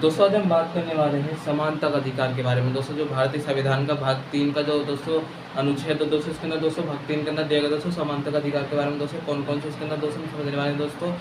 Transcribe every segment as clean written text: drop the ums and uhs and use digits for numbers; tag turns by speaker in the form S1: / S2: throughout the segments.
S1: दोस्तों आज हम बात करने वाले हैं समानता का अधिकार के बारे में। दोस्तों जो भारतीय संविधान का भाग 3 का जो दोस्तों अनुच्छेद दोस्तों इसके अंदर दोस्तों भाग 3 के अंदर दिया गया दोस्तों समानता का अधिकार के बारे में। दोस्तों कौन-कौन से इसके अंदर दोस्तों हम समझने वाले हैं दोस्तों।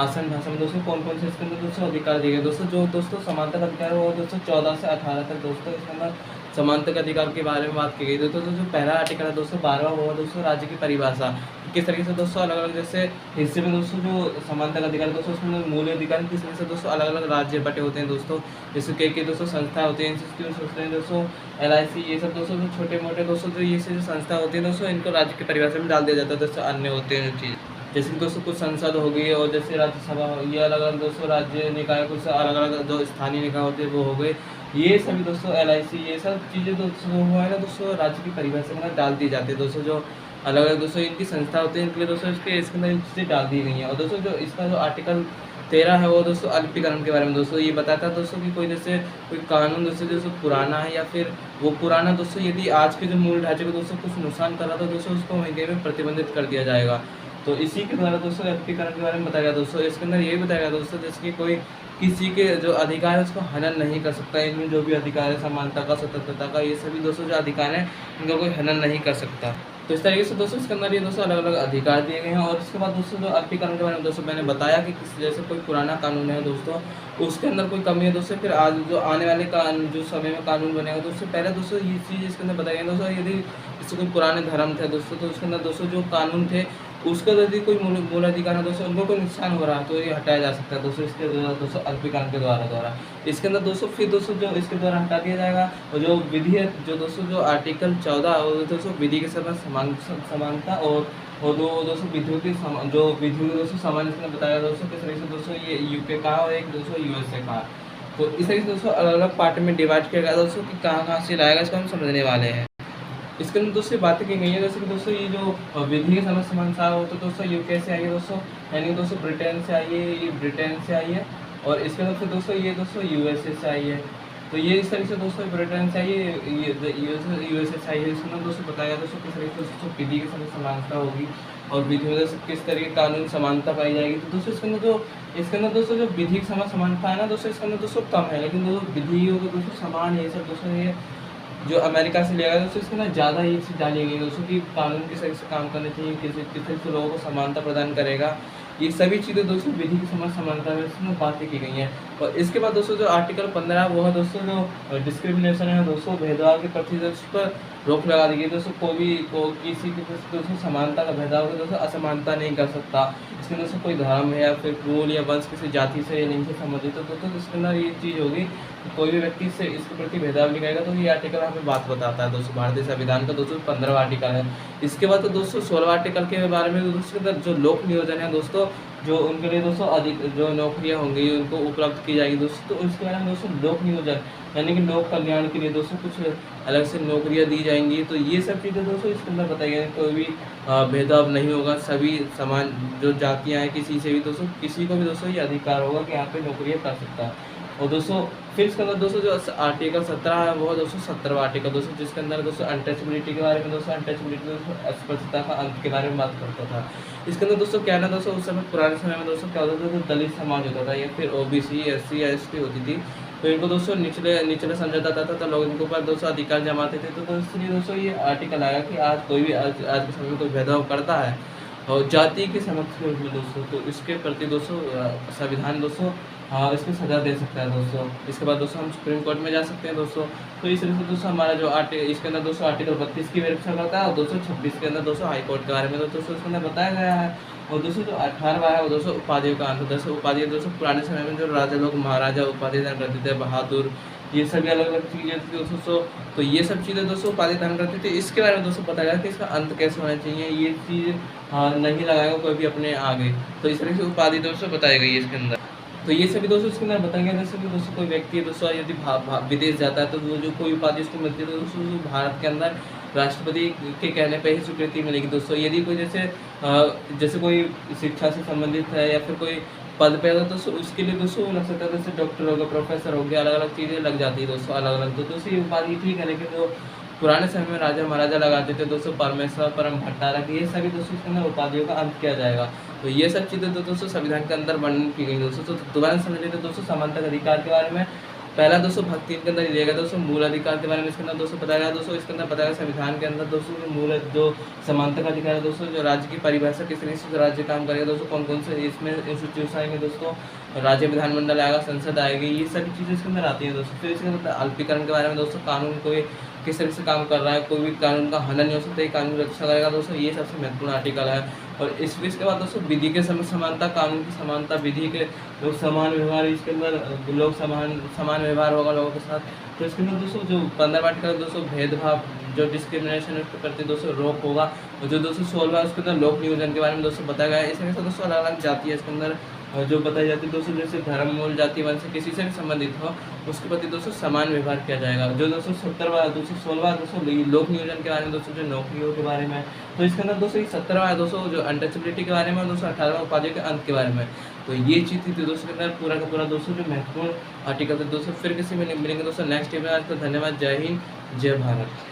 S1: आसान भाषा में दोस्तों कौन-कौन से इसके अंदर दोस्तों अधिकार दिए गए। दोस्तों जो दोस्तों समानता का अधिकार है वो दोस्तों 14 से 18 तक दोस्तों इसके अंदर समानता के अधिकार के बारे में बात की गई। दोस्तों जो पहला आर्टिकल है दोस्तों 12वां वो है दोस्तों राज्य की परिभाषा। किस तरीके से दोस्तों अलग-अलग जैसे हिस्से में दोस्तों जो समानता का अधिकार है दोस्तों उसमें मूल अधिकार किस तरह से दोस्तों अलग-अलग राज्य बँटे होते हैं दोस्तों। जैसे कई दोस्तों संस्था होती है, इंस्टीट्यूट होते हैं दोस्तों, एलआईसी ये सब दोस्तों जो छोटे-मोटे दोस्तों जो ये से जो संस्था होती है दोस्तों इनको राज्य की परिभाषा में डाल दिया जाता है। दोस्तों अन्य होते हैं चीज़ जैसे कि दोस्तों कुछ संसद हो गई और जैसे राज्यसभा ये अलग-अलग दोस्तों राज्य निकाय कुछ अलग-अलग जो स्थानीय निकाय होते हैं वो हो गए। ये सभी दोस्तों एलआईसी ये सब चीज़ें दोस्तों हुआ है ना दोस्तों राज्य की परिभाषा में डाल दी जाती है। दोस्तों जो अलग-अलग दोस्तों इनकी संस्था होती है इनके लिए दोस्तों इसके अंदर इन चीज़ें डाल दी गई हैं। और दोस्तों जो इसका जो आर्टिकल 13 है वो दोस्तों अल्पीकरण के बारे में दोस्तों ये बताता है दोस्तों कि कोई जैसे कोई कानून दोस्तों पुराना है या फिर वो पुराना दोस्तों यदि आज के जो मूल ढांचे को दोस्तों कुछ नुकसान कर रहा था दोस्तों उसको वहीं में प्रतिबंधित कर दिया जाएगा। तो इसी के द्वारा दोस्तों अल्पीकरण के बारे में बताया गया दोस्तों। इसके अंदर ये भी बताया गया दोस्तों जैसे कि कोई किसी के जो अधिकार है उसको हनन नहीं कर सकता। इनमें जो भी अधिकार है समानता का, स्वतंत्रता का, ये सभी दोस्तों जो अधिकार हैं इनका कोई हनन नहीं कर सकता। तो इस तरीके से दोस्तों इसके अंदर ये दोस्तों अलग-अलग अधिकार दिए गए हैं। और इसके बाद दोस्तों जो अल्पीकरण के बारे में दोस्तों मैंने बताया कि किस जैसे कोई पुराना कानून है दोस्तों उसके अंदर कोई कमी है दोस्तों फिर आज जो आने वाले जो समय में कानून बनेगा तो उससे पहले दोस्तों ये चीज़ इसके अंदर बताई गई दोस्तों। यदि जैसे कोई पुराने धर्म थे दोस्तों तो उसके अंदर दोस्तों जो कानून थे उसका यदि कोई मूल अधिकार है दोस्तों उनको कोई नुकसान हो रहा है तो ये हटाया जा सकता है दोस्तों इसके द्वारा दोस्तों अल्पीकरण के द्वारा। इसके अंदर दोस्तों फिर दोस्तों जो इसके द्वारा हटा दिया जाएगा और जो विधि है जो दोस्तों जो आर्टिकल 14 और दोस्तों विधि के साथ समानता और दो दोस्तों विधियों की जो विधियों दोस्तों समान इसमें बताया दोस्तों किस तरीके से दोस्तों ये यूके का और एक दोस्तों यूएसए का। तो इस तरीके से दोस्तों अलग-अलग पार्ट में डिवाइड किया गया दोस्तों कि कहाँ से लाएगा इसको हम समझने वाले हैं। इसके अंदर दोस्तों बातें की गई हैं जैसे कि दोस्तों ये जो विधि के समझ समानता हो तो दोस्तों यूके से आई है दोस्तों, यानी दोस्तों ब्रिटेन से आई है, ये ब्रिटेन से आई है। और इसके अंदर फिर दोस्तों ये दोस्तों यूएसए से आई है। तो ये इस तरीके से दोस्तों ब्रिटेन से आई है, यूएसए से आई है। इसके अंदर दोस्तों बताया दोस्तों किस तरीके से दोस्तों विधि के समझ समानता होगी और विधि में दोस्तों किस तरीके कानून समानता पाई जाएगी। तो दोस्तों इसके अंदर दोस्तों जो विधि की समझ समानता है ना दोस्तों इसके अंदर दोस्तों कम है, लेकिन दोस्तों विधियों को दोस्तों समान है। ये सब दोस्तों ये जो अमेरिका से लिया गया दोस्तों इसके अंदर ज़्यादा ये चीज़ डाली गई दोस्तों कि कानून किस तरीके से काम करने चाहिए, किस तरह से लोगों को समानता प्रदान करेगा। ये सभी चीज़ें दोस्तों विधि की समझ समानता में इसमें बातें की गई हैं। और इसके बाद दोस्तों जो आर्टिकल 15 वो है दोस्तों जो डिस्क्रिमिनेशन है दोस्तों भेदभाव के प्रति दोस्तों पर रोक लगा दी गई दोस्तों। किसी की दोस्तों समानता का भेदभाव है दोस्तों असमानता नहीं कर सकता। इसके अंदर दोस्तों कोई धर्म है या फिर कुल या वंश किसी जाति से या लिंग से संबंधित है दोस्तों इसके अंदर ये चीज़ होगी कोई भी व्यक्ति से इसके प्रति भेदभाव नहीं करेगा। तो ये आर्टिकल हमें बात बताता है दोस्तों भारतीय संविधान का दोस्तों 15वां आर्टिकल है। इसके बाद तो दोस्तों 16वां आर्टिकल के बारे में दोस्तों के अंदर जो लोक नियोजन है दोस्तों जो उनके लिए दोस्तों अधिक जो नौकरियां होंगी उनको उपलब्ध की जाएगी दोस्तों। तो उसके बारे में दोस्तों लोक नियोजन यानी कि लोक कल्याण के लिए दोस्तों कुछ अलग से नौकरियां दी जाएंगी। तो ये सब चीज़ें दोस्तों इसके अंदर बताई गई कोई भी भेदभाव नहीं होगा, सभी समान जो जातियाँ हैं किसी से भी दोस्तों किसी को भी दोस्तों ये अधिकार होगा कि यहाँ पे नौकरियाँ कर सकता है। और दोस्तों फिर इसके अंदर दोस्तों जो आर्टिकल 17 है वो दोस्तों 17वां आर्टिकल दोस्तों जिसके अंदर दोस्तों अनटचबिलिटी के बारे में दोस्तों अनटचबिलिटी दोस्तों अस्पृश्यता का अंत के बारे में बात करता था। इसके अंदर दोस्तों क्या ना दोस्तों उस समय पुराने समय में दोस्तों क्या होता था तो दलित समाज होता था या फिर ओबीसी एससी एसटी होती थी तो इनको दोस्तों निचले समझा जाता था। तो लोग इनके ऊपर दोस्तों अधिकार जमाते थे। तो इसलिए दोस्तों ये आर्टिकल आया कि आज कोई भी आज के समय में कोई भेदभाव करता है और जाति के समक्ष के रूप में दोस्तों तो इसके प्रति दोस्तों संविधान दोस्तों इसको सज़ा दे सकता है दोस्तों। इसके बाद दोस्तों हम सुप्रीम कोर्ट में जा सकते हैं दोस्तों। तो इस तरह से दोस्तों हमारा जो इसके अंदर दोस्तों आर्टिकल 32 की व्याख्या करता है और 226 के अंदर दोस्तों हाई कोर्ट के बारे में दोस्तों इसके अंदर बताया गया है। और दोस्तों जो 18वां है वो दोस्तों उपाधियों का अंत दोस्तों उपाधि दोस्तों पुराने समय में जो राजा लोग महाराजा उपाधि दान करते थे, बहादुर ये सभी अलग अलग चीज़ें थी दोस्तों। तो ये सब चीज़ें दोस्तों उपाधि दान करते थे। इसके बारे में दोस्तों बताया गया कि इसका अंत कैसे होना चाहिए, ये चीज़ नहीं लगाएगा कोई भी अपने आगे। तो इस तरह से उपाधि दोस्तों बताई गई है इसके अंदर। तो ये सभी दोस्तों इसके अंदर बताया गया जैसे कि दोस्तों कोई व्यक्ति है दोस्तों यदि विदेश जाता है तो वो जो कोई उपाधि उसको मिलती है तो दोस्तों भारत के अंदर राष्ट्रपति के कहने पे ही स्वीकृति मिलेगी दोस्तों। यदि कोई जैसे कोई शिक्षा से संबंधित है या फिर कोई पद पे है तो उसके लिए दोस्तों लग सकता है जैसे डॉक्टर हो गया, प्रोफेसर हो गया, अलग अलग चीज़ें लग जाती है दोस्तों अलग अलग। तो दोस्तों ये उपाधि ठीक है, लेकिन जो पुराने समय में राजा महाराजा लगाते थे दोस्तों परमेश्वर, परम भट्टारक, ये सभी दोस्तों इसके अंदर उपाधियों का अंत किया जाएगा। तो ये सब चीज़ें तो दोस्तों संविधान के अंदर वर्णन की गई दोस्तों। तो दोबारा समझ लेते हैं दोस्तों समानता अधिकार के बारे में। पहला दोस्तों भक्त 3 के अंदर ये दिया गया दोस्तों मूल अधिकार के बारे में इसके अंदर दोस्तों बताया गया दोस्तों। इसके अंदर बताया गया संविधान के अंदर दोस्तों जो मूल जो समानता का अधिकार है दोस्तों, जो राज्य की परिभाषा किस तरीके से राज्य काम करेगा दोस्तों, कौन कौन से इसमें इंस्टीट्यूशन आएंगे दोस्तों, राज्य विधानमंडल आएगा, संसद आएगी, ये सभी चीज़ें इसके अंदर आती हैं दोस्तों। फिर इसके अंदर अल्पीकरण के बारे में दोस्तों, कानून कोई किस तरह से काम कर रहा है, कोई भी कानून का हनन नहीं हो सकता, ये कानून की रक्षा करेगा दोस्तों, ये सबसे महत्वपूर्ण आर्टिकल है। और इसके बाद दोस्तों विधि के समय समानता, कानून की समानता, विधि के लोग समान व्यवहार, इसके अंदर लोग समान व्यवहार होगा लोगों के साथ। तो इसके अंदर दोस्तों जो 15वां आर्टिकल दोस्तों भेदभाव, जो डिस्क्रिमिनेशन उसके प्रति दोस्तों रोक होगा। और जो दोस्तों 16वां उसके अंदर लोक नियोजन के बारे में दोस्तों बताया गया है। इसी तरह से दोस्तों अलग अलग जाति है इसके अंदर जो बताई जाती है दोस्तों, जैसे धर्म, मूल, जाति, वंश से किसी से भी संबंधित हो उसके प्रति दोस्तों समान व्यवहार किया जाएगा। जो दोस्तों 17वां, दोस्तों 16वां दोस्तों लोक नियोजन के बारे में दोस्तों, जो नौकरियों के बारे में। तो इसके अंदर दोस्तों 17वां है दोस्तों जो अनटचेबिलिटी के बारे में, दोस्तों 18वां उपाधियों के अंत के बारे में। तो ये चीज़ थी दोस्तों के अंदर पूरा का पूरा दोस्तों जो महत्वपूर्ण आर्टिकल थे दोस्तों। फिर किसी में मिलेंगे दोस्तों नेक्स्ट वीडियो में। आज का धन्यवाद। जय हिंद, जय भारत।